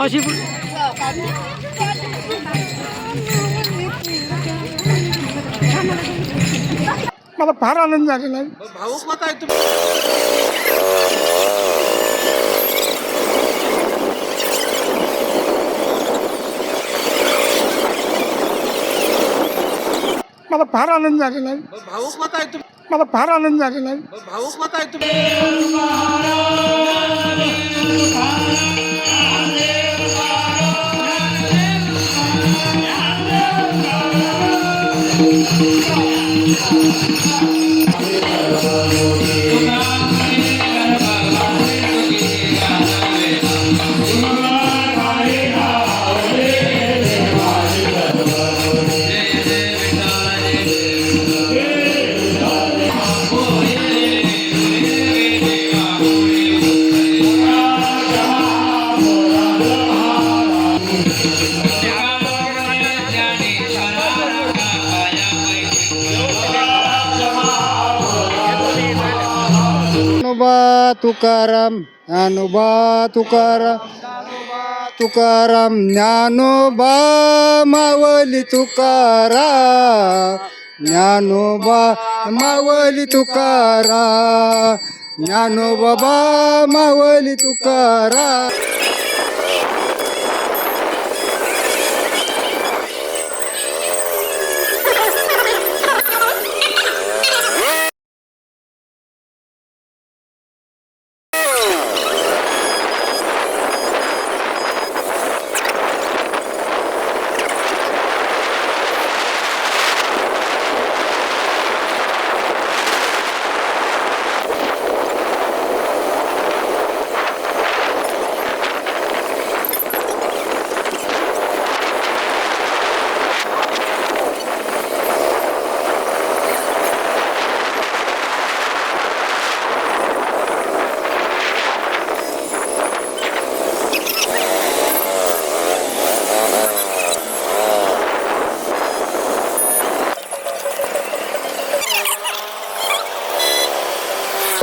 मावशी मला फार आनंद झालेला आहे. भाऊक होत आहे तुम्ही. मला फार आनंद झालेला आहे. भाऊक होत आहे तुम्ही. मला फार आनंद झालेला आहे. भाऊक होत आहे तुम्ही. ज्ञानोबा तुकाराम ज्ञानोबा तुकाराम तुकाराम ज्ञानोबा मावली तुकाराम ज्ञानोबा मावली तुकाराम ज्ञानोबा मावली तुकाराम.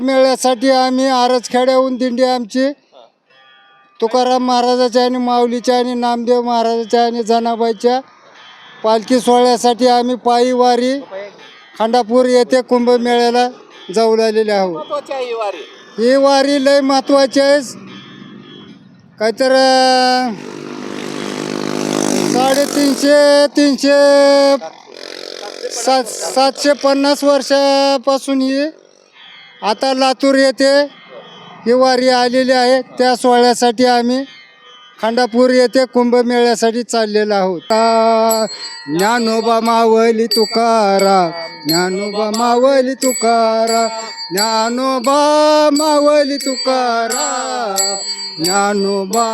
मेळ्यासाठी आम्ही आरजखेड्याहून दिंडी आमची तुकाराम महाराजाच्या आणि माऊलीच्या आणि नामदेव महाराजाच्या आणि जनाबाईच्या पालखी सोहळ्यासाठी आम्ही पायी वारी खंडापूर येथे कुंभमेळ्याला जाऊ लागलेले आहोत. महत्वाची आहे ही वारी. ही वारी लय महत्वाची आहे. काहीतर 750 वर्षापासून ही आता लातूर येथे ही वारी आलेली आहे. त्या सोहळ्यासाठी आम्ही खंडापूर येथे कुंभमेळ्यासाठी चाललेलो आहोत. ज्ञानोबा मावली तुकाराम ज्ञानोबा मावली तुकाराम ज्ञानोबा मावली तुकाराम ज्ञानोबा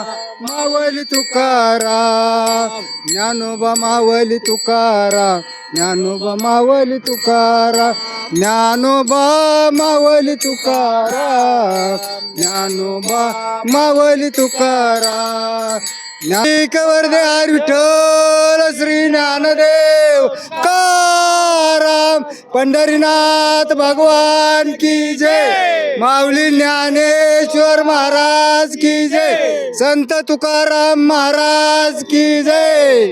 मावली तुकाराम ज्ञानोबा मावली तुकाराम ज्ञानोबा मावली तुकाराम ज्ञानोबा मावली तुकाराम ज्ञानोबा मावली तुकाराम. वर्धे हर विठ्ठल श्री ज्ञानदेव तुकाराम पंढरीनाथ भगवान की जय. माऊली ज्ञानेश्वर महाराज की जय. संत तुकाराम महाराज की जय.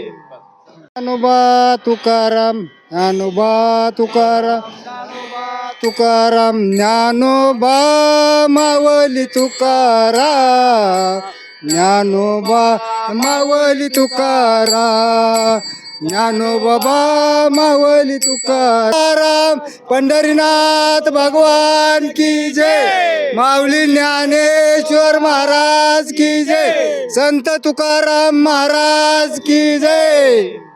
ज्ञानोबा तुकाराम ज्ञानोबा तुकाराम तुकाराम ज्ञानोबा मावली तुकाराम ज्ञानोबा मावली तुकाराम ज्ञानोबा मावली तुकाराम पंढरीनाथ भगवान की जय. माऊली ज्ञानेश्वर महाराज की जय. संत तुकाराम महाराज की जय.